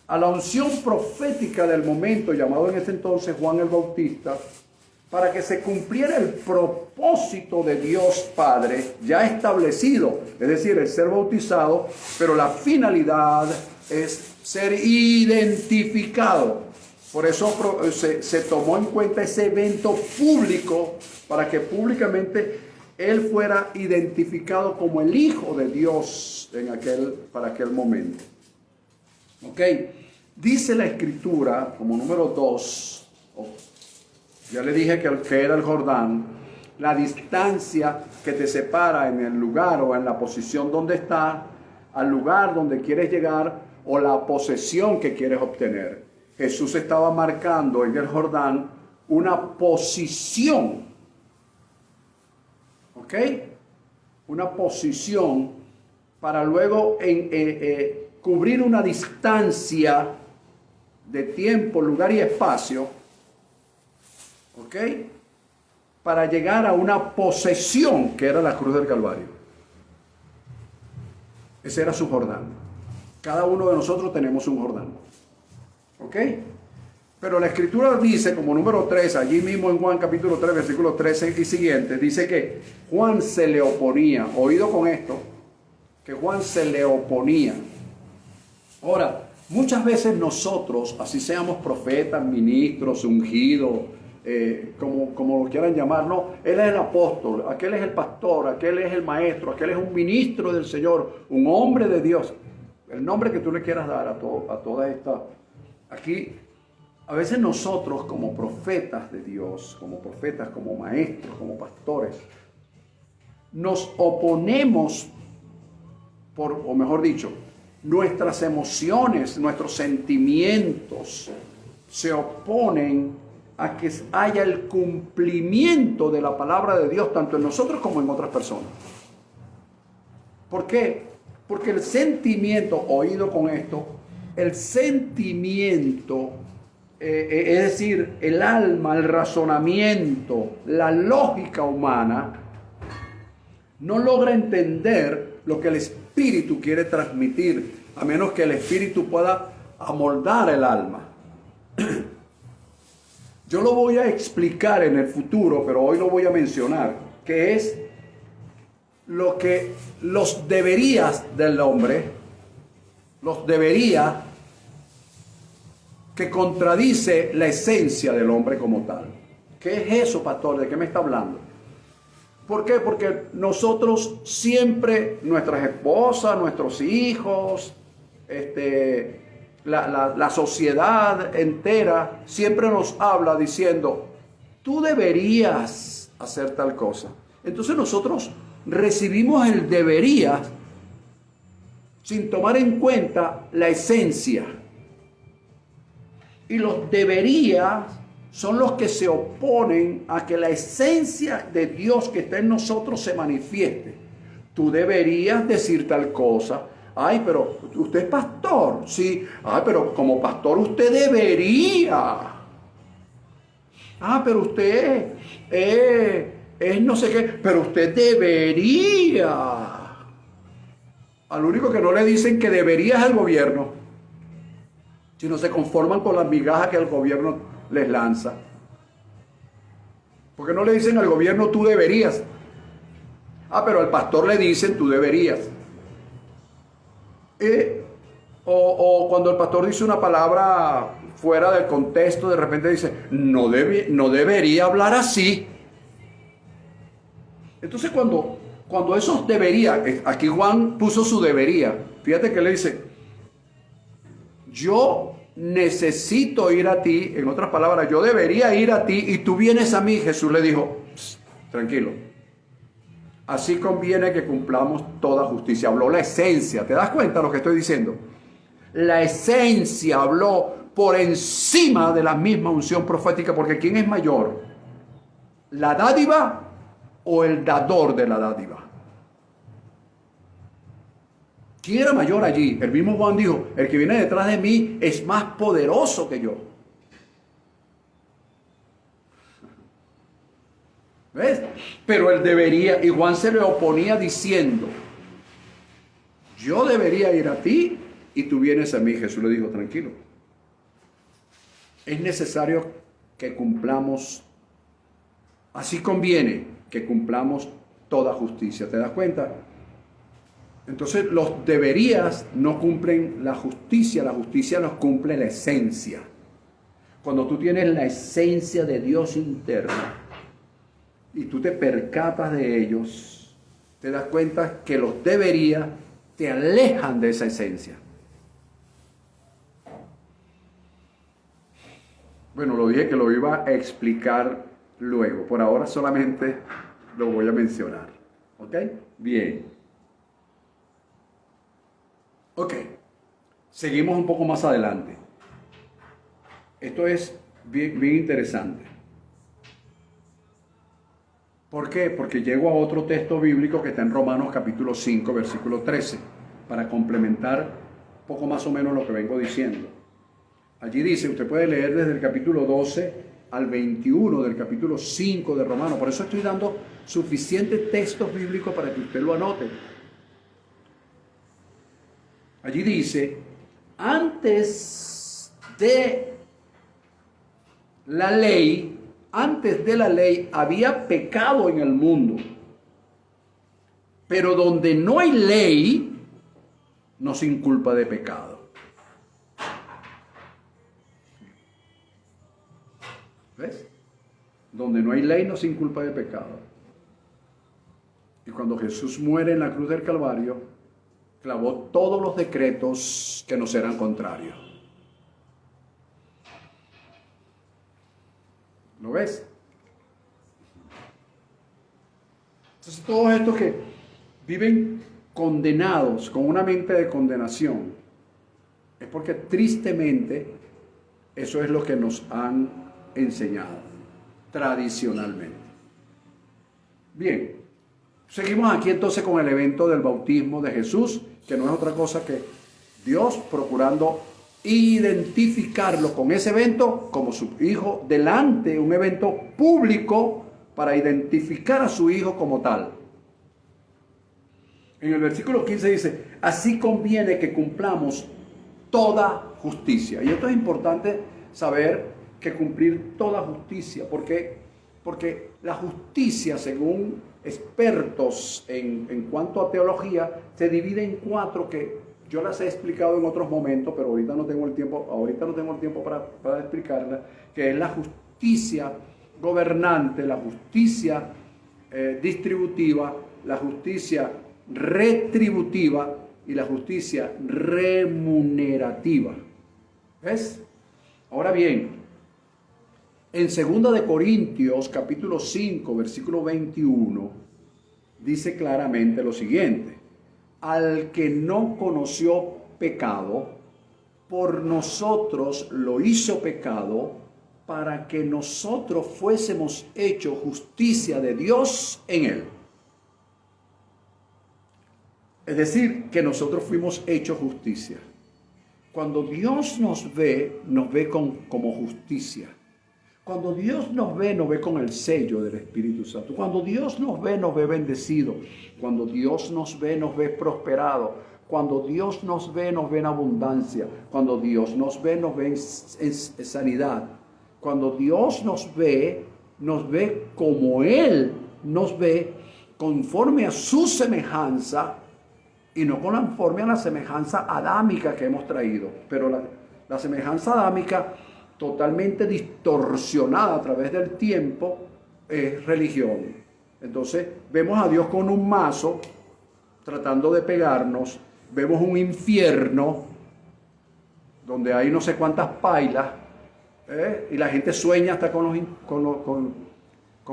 a la unción profética del momento, llamado en ese entonces Juan el Bautista, para que se cumpliera el propósito de Dios Padre ya establecido, es decir, el ser bautizado, pero la finalidad es ser identificado. Por eso se tomó en cuenta ese evento público para que públicamente él fuera identificado como el Hijo de Dios para aquel momento. ¿Ok? Dice la Escritura, como número 2, ya le dije que era el Jordán, la distancia que te separa en el lugar o en la posición donde está, al lugar donde quieres llegar o la posesión que quieres obtener. Jesús estaba marcando en el Jordán una posición, ¿ok? Una posición para luego cubrir una distancia de tiempo, lugar y espacio, ¿ok? Para llegar a una posesión que era la cruz del Calvario. Ese era su Jordán. Cada uno de nosotros tenemos un Jordán. ¿Ok? Pero la Escritura dice, como número 3, allí mismo en Juan capítulo 3, versículos 13 y siguiente, dice que Juan se le oponía. Oído con esto, que Juan se le oponía. Ahora, muchas veces nosotros, así seamos profetas, ministros, ungidos, como lo quieran llamar, no, él es el apóstol, aquel es el pastor, aquel es el maestro, aquel es un ministro del Señor, un hombre de Dios. El nombre que tú le quieras dar a toda esta... Aquí, a veces nosotros como profetas de Dios, como profetas, como maestros, como pastores, nos oponemos o mejor dicho, nuestras emociones, nuestros sentimientos se oponen a que haya el cumplimiento de la palabra de Dios, tanto en nosotros como en otras personas. ¿Por qué? Porque el sentimiento, oído con esto, el sentimiento, es decir, el alma, el razonamiento, la lógica humana, no logra entender lo que el Espíritu quiere transmitir, a menos que el Espíritu pueda amoldar el alma. Yo lo voy a explicar en el futuro, pero hoy lo voy a mencionar, que es lo que los deberías del hombre, los debería que contradice la esencia del hombre como tal. ¿Qué es eso, pastor? ¿De qué me está hablando? ¿Por qué? Porque nosotros siempre, nuestras esposas, nuestros hijos, la sociedad entera siempre nos habla diciendo, tú deberías hacer tal cosa. Entonces nosotros recibimos el deberías sin tomar en cuenta la esencia. Y los deberías son los que se oponen a que la esencia de Dios que está en nosotros se manifieste. Tú deberías decir tal cosa. Ay, pero usted es pastor. Sí. Ay, pero como pastor usted debería. Ah, pero usted es no sé qué. Pero usted debería. Al único que no le dicen que debería es al gobierno, sino se conforman con las migajas que el gobierno les lanza. Porque no le dicen al gobierno tú deberías. Ah, pero al pastor le dicen tú deberías. O cuando el pastor dice una palabra fuera del contexto, de repente dice, no debería hablar así. Entonces cuando esos debería, aquí Juan puso su debería, fíjate que le dice, yo necesito ir a ti, en otras palabras, yo debería ir a ti y tú vienes a mí. Jesús le dijo, tranquilo, así conviene que cumplamos toda justicia. Habló la esencia, ¿te das cuenta de lo que estoy diciendo? La esencia habló por encima de la misma unción profética, porque ¿quién es mayor? ¿La dádiva o el dador de la dádiva? ¿Quién era mayor allí? El mismo Juan dijo, el que viene detrás de mí es más poderoso que yo. ¿Ves? Pero él debería, y Juan se le oponía diciendo, yo debería ir a ti y tú vienes a mí. Jesús le dijo, tranquilo. Es necesario que cumplamos, así conviene que cumplamos toda justicia. ¿Te das cuenta? Entonces los deberías no cumplen la justicia los cumple la esencia. Cuando tú tienes la esencia de Dios interna y tú te percatas de ellos, te das cuenta que los deberías te alejan de esa esencia. Bueno, lo dije que lo iba a explicar luego, por ahora solamente lo voy a mencionar. ¿Ok? Bien. Ok, seguimos un poco más adelante. Esto es bien interesante. ¿Por qué? Porque llego a otro texto bíblico que está en Romanos capítulo 5, versículo 13, para complementar poco más o menos lo que vengo diciendo. Allí dice, usted puede leer desde el capítulo 12 al 21 del capítulo 5 de Romanos. Por eso estoy dando suficientes textos bíblicos para que usted lo anote. Allí dice, antes de la ley había pecado en el mundo. Pero donde no hay ley, no se inculpa de pecado. ¿Ves? Donde no hay ley, no se inculpa de pecado. Y cuando Jesús muere en la cruz del Calvario, clavó todos los decretos que nos eran contrarios. ¿Lo ves? Entonces todos estos que viven condenados, con una mente de condenación, es porque tristemente Eso es lo que nos han enseñado tradicionalmente. Bien, seguimos aquí entonces con el evento del bautismo de Jesús, que no es otra cosa que Dios procurando identificarlo con ese evento como su hijo delante, un evento público para identificar a su hijo como tal. En el versículo 15 dice, así conviene que cumplamos toda justicia. Y esto es importante saber que cumplir toda justicia, porque la justicia, según expertos en cuanto a teología, se divide en cuatro que yo las he explicado en otros momentos, pero ahorita no tengo el tiempo para explicarlas, que es la justicia gobernante, la justicia distributiva, la justicia retributiva y la justicia remunerativa. ¿Ves? Ahora bien, en 2 de Corintios, capítulo 5, versículo 21, dice claramente lo siguiente: al que no conoció pecado, por nosotros lo hizo pecado, para que nosotros fuésemos hechos justicia de Dios en él. Es decir, que nosotros fuimos hechos justicia. Cuando Dios nos ve como justicia. Cuando Dios nos ve con el sello del Espíritu Santo. Cuando Dios nos ve bendecido. Cuando Dios nos ve prosperado. Cuando Dios nos ve en abundancia. Cuando Dios nos ve en sanidad. Cuando Dios nos ve como Él nos ve, conforme a su semejanza, y no conforme a la semejanza adámica que hemos traído, pero la semejanza adámica totalmente distorsionada a través del tiempo es religión. Entonces vemos a Dios con un mazo tratando de pegarnos, vemos un infierno donde hay no sé cuántas pailas, y la gente sueña hasta con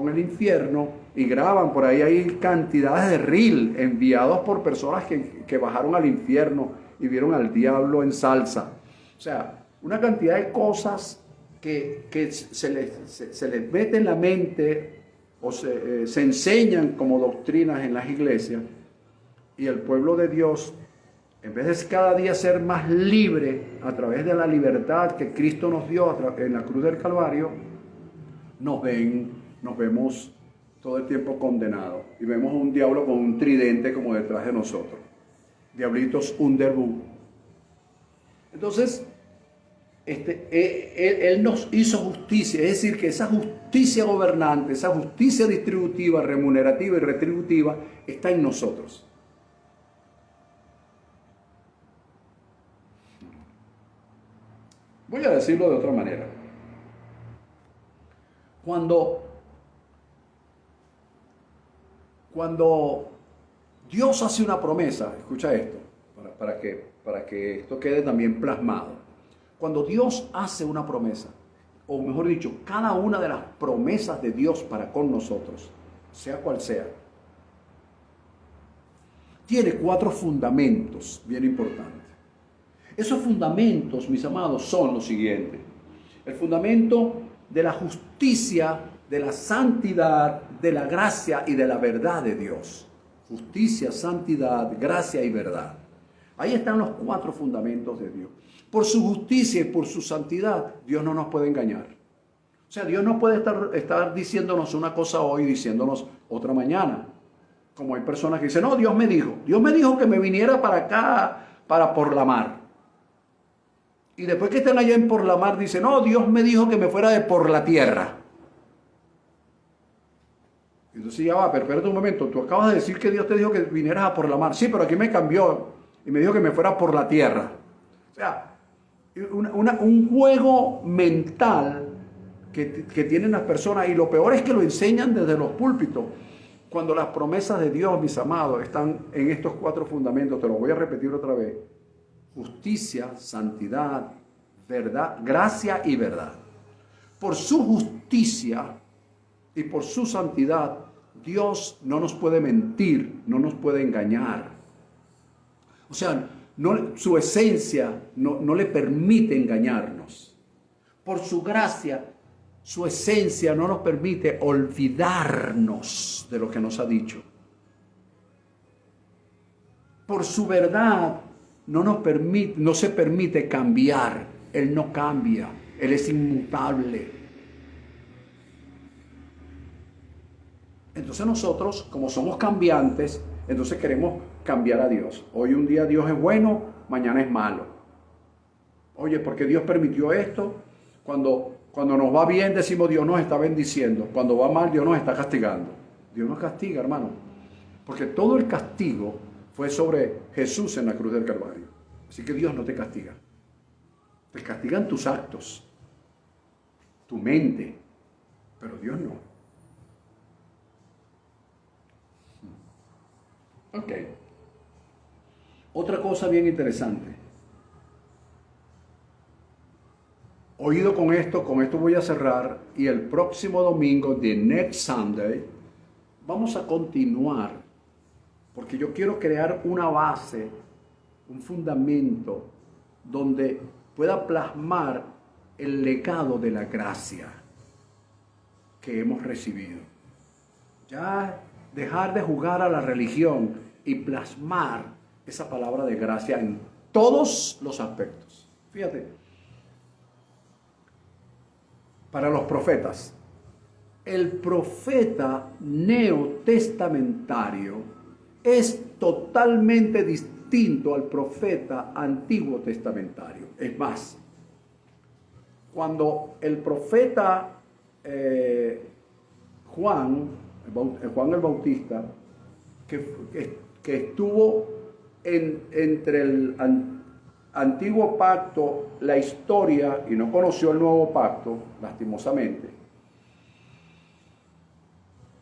el infierno, y graban por ahí, hay cantidades de reel enviados por personas que bajaron al infierno y vieron al diablo en salsa. O sea, una cantidad de cosas que se les mete en la mente o se enseñan como doctrinas en las iglesias, y el pueblo de Dios, en vez de cada día ser más libre a través de la libertad que Cristo nos dio en la cruz del Calvario, nos vemos todo el tiempo condenados, y vemos a un diablo con un tridente como detrás de nosotros. Diablitos Underbu. Entonces, él nos hizo justicia, es decir, que esa justicia gobernante, esa justicia distributiva, remunerativa y retributiva está en nosotros. Voy a decirlo de otra manera. Cuando Dios hace una promesa, escucha esto, para que esto quede también plasmado. Cuando Dios hace una promesa, o mejor dicho, cada una de las promesas de Dios para con nosotros, sea cual sea, tiene 4 fundamentos bien importantes. Esos fundamentos, mis amados, son los siguientes. El fundamento de la justicia, de la santidad, de la gracia y de la verdad de Dios. Justicia, santidad, gracia y verdad. Ahí están los 4 fundamentos de Dios. Por su justicia y por su santidad, Dios no nos puede engañar. O sea, Dios no puede estar diciéndonos una cosa hoy y diciéndonos otra mañana. Como hay personas que dicen, no, Dios me dijo que me viniera para acá, para por la mar. Y después que estén allá en por la mar, dicen, no, Dios me dijo que me fuera de por la tierra. Entonces ya va, pero espérate un momento, tú acabas de decir que Dios te dijo que vinieras a por la mar. Sí, pero aquí me cambió y me dijo que me fuera por la tierra. O sea, un juego mental que tienen las personas, y lo peor es que lo enseñan desde los púlpitos, cuando las promesas de Dios, mis amados, están en estos 4 fundamentos. Te lo voy a repetir otra vez: justicia, santidad, verdad, gracia y verdad. Por su justicia y por su santidad, Dios no nos puede mentir, no nos puede engañar. O sea, su esencia no le permite engañarnos. por su gracia, su esencia no nos permite olvidarnos de lo que nos ha dicho. Por su verdad no se permite cambiar. Él no cambia, Él es inmutable. Entonces nosotros, como somos cambiantes, entonces queremos cambiar a Dios. Hoy un día Dios es bueno, mañana es malo. Oye, ¿por qué Dios permitió esto? Cuando nos va bien decimos Dios nos está bendiciendo. Cuando va mal Dios nos está castigando. Dios nos castiga, hermano. Porque todo el castigo fue sobre Jesús en la cruz del Calvario. Así que Dios no te castiga. Te castigan tus actos, tu mente, pero Dios no. Ok. Otra cosa bien interesante. Oído con esto voy a cerrar y el próximo domingo, the next Sunday, vamos a continuar, porque yo quiero crear una base, un fundamento donde pueda plasmar el legado de la gracia que hemos recibido. Ya dejar de jugar a la religión y plasmar esa palabra de gracia en todos los aspectos. Fíjate, para los profetas, el profeta neotestamentario es totalmente distinto al profeta antiguo testamentario. Es más, cuando el profeta Juan el Bautista, que estuvo entre el antiguo pacto, la historia, y no conoció el nuevo pacto, lastimosamente,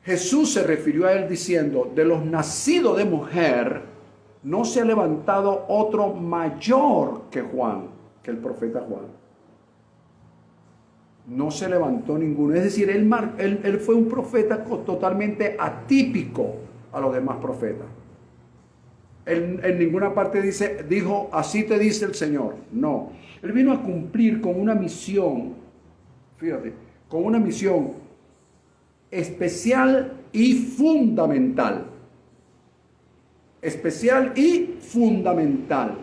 Jesús se refirió a él diciendo: de los nacidos de mujer no se ha levantado otro mayor que Juan, que el profeta Juan. No se levantó ninguno. Es decir, él fue un profeta totalmente atípico a los demás profetas. Él en ninguna parte dijo, así te dice el Señor. No. Él vino a cumplir con una misión, fíjate, con una misión especial y fundamental. Especial y fundamental.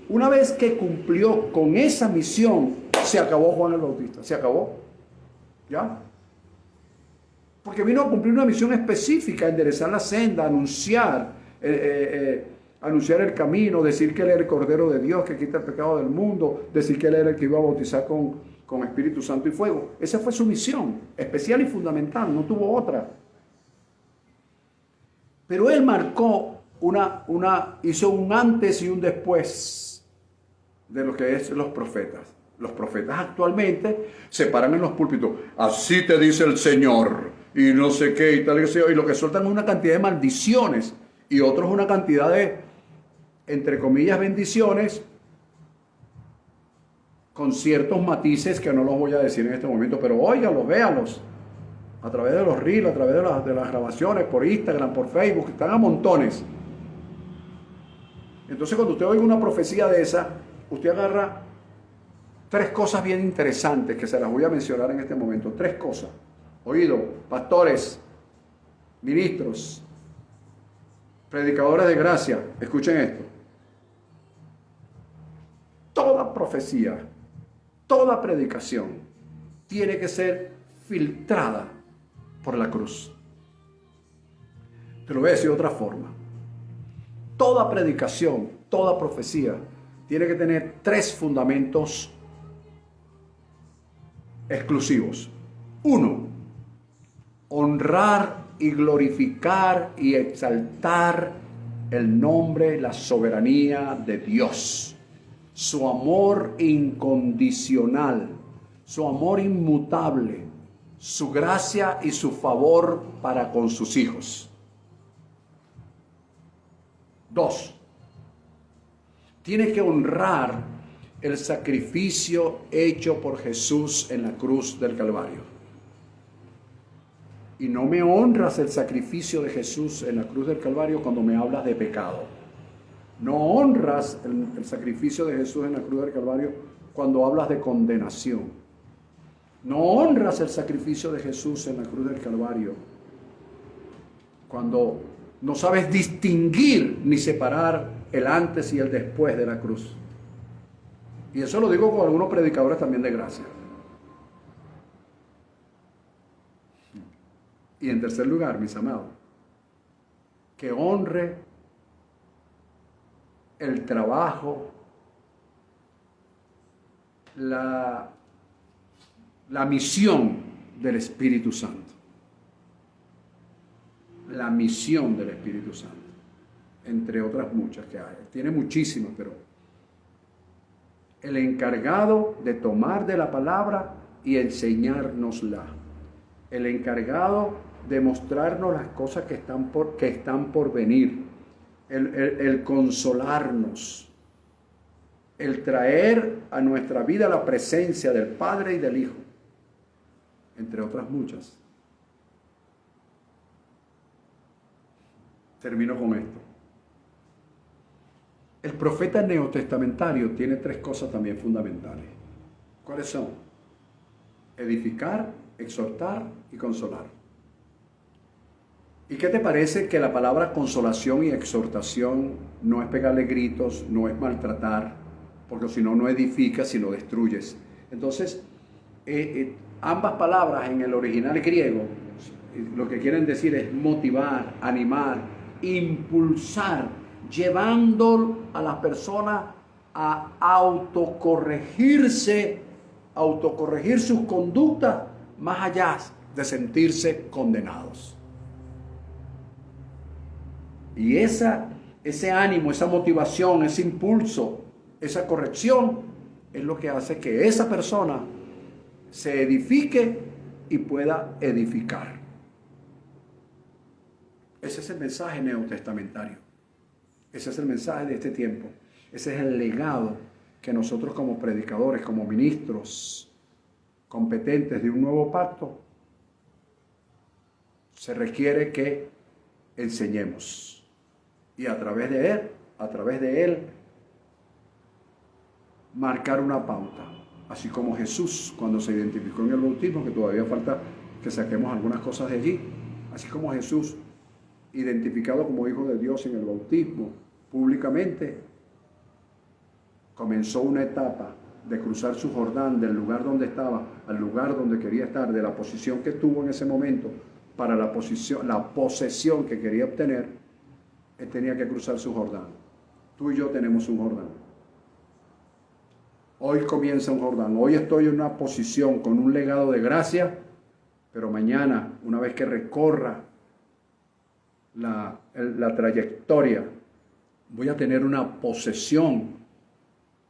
Una vez que cumplió con esa misión, se acabó Juan el Bautista. Se acabó. ¿Ya? Porque vino a cumplir una misión específica, enderezar la senda, anunciar el camino, decir que Él era el Cordero de Dios que quita el pecado del mundo, decir que Él era el que iba a bautizar con Espíritu Santo y fuego. Esa fue su misión, especial y fundamental, no tuvo otra. Pero Él marcó hizo un antes y un después de lo que es los profetas. Los profetas actualmente se paran en los púlpitos, así te dice el Señor, y no sé qué, y tal y lo que sueltan es una cantidad de maldiciones, y otros una cantidad de, entre comillas, bendiciones, con ciertos matices que no los voy a decir en este momento, pero óigalos, véalos, a través de los reels, a través de las grabaciones, por Instagram, por Facebook, están a montones. Entonces, cuando usted oiga una profecía de esa, usted agarra 3 cosas bien interesantes que se las voy a mencionar en este momento. 3 cosas. Oído, pastores, ministros, predicadores de gracia, escuchen esto. Toda profecía, toda predicación tiene que ser filtrada por la cruz. Te lo voy a decir de otra forma. Toda predicación, toda profecía tiene que tener 3 fundamentos exclusivos. 1, honrar y glorificar y exaltar el nombre, la soberanía de Dios, su amor incondicional, su amor inmutable, su gracia y su favor para con sus hijos. 2, tiene que honrar el sacrificio hecho por Jesús en la cruz del Calvario. Y no me honras el sacrificio de Jesús en la cruz del Calvario cuando me hablas de pecado. No honras el sacrificio de Jesús en la cruz del Calvario cuando hablas de condenación. No honras el sacrificio de Jesús en la cruz del Calvario. Cuando no sabes distinguir ni separar el antes y el después de la cruz. Y eso lo digo con algunos predicadores también de gracia. Y en tercer lugar, mis amados, que honre el trabajo, la misión del Espíritu Santo. La misión del Espíritu Santo, entre otras muchas que hay. Tiene muchísimas, pero el encargado de tomar de la palabra y enseñárnosla. El encargado de mostrarnos las cosas que están por venir. El consolarnos. El traer a nuestra vida la presencia del Padre y del Hijo. Entre otras muchas. Termino con esto. El profeta neotestamentario tiene tres cosas también fundamentales. ¿Cuáles son? Edificar, exhortar y consolar. ¿Y qué te parece que la palabra consolación y exhortación no es pegarle gritos, no es maltratar, porque si no, no edificas, sino destruyes? Entonces, ambas palabras en el original griego lo que quieren decir es motivar, animar, impulsar, llevando a las personas a autocorregir sus conductas más allá de sentirse condenados. Y ese ánimo, esa motivación, ese impulso, esa corrección es lo que hace que esa persona se edifique y pueda edificar. Ese es el mensaje neotestamentario. Ese es el mensaje de este tiempo. Ese es el legado que nosotros como predicadores, como ministros competentes de un nuevo pacto, se requiere que enseñemos. Y a través de él, marcar una pauta. Así como Jesús, cuando se identificó en el bautismo, que todavía falta que saquemos algunas cosas de allí. Así como Jesús, identificado como Hijo de Dios en el bautismo, públicamente, comenzó una etapa de cruzar su Jordán del lugar donde estaba al lugar donde quería estar, de la posición que tuvo en ese momento para la posesión que quería obtener. Él tenía que cruzar su Jordán. Tú y yo tenemos un Jordán. Hoy comienza un Jordán. Hoy estoy en una posición con un legado de gracia, pero mañana, una vez que recorra la trayectoria, voy a tener una posesión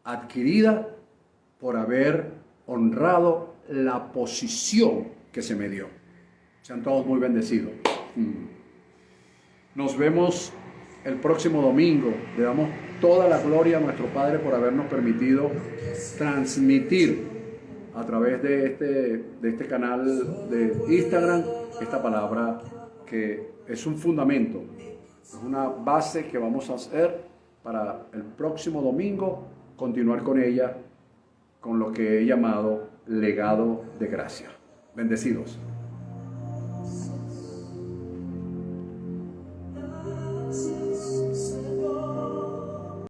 adquirida por haber honrado la posición que se me dio. Sean todos muy bendecidos. Nos vemos el próximo domingo. Le damos toda la gloria a nuestro Padre por habernos permitido transmitir a través de este canal de Instagram esta palabra que es un fundamento, es una base que vamos a hacer para el próximo domingo, continuar con ella, con lo que he llamado legado de gracia. Bendecidos.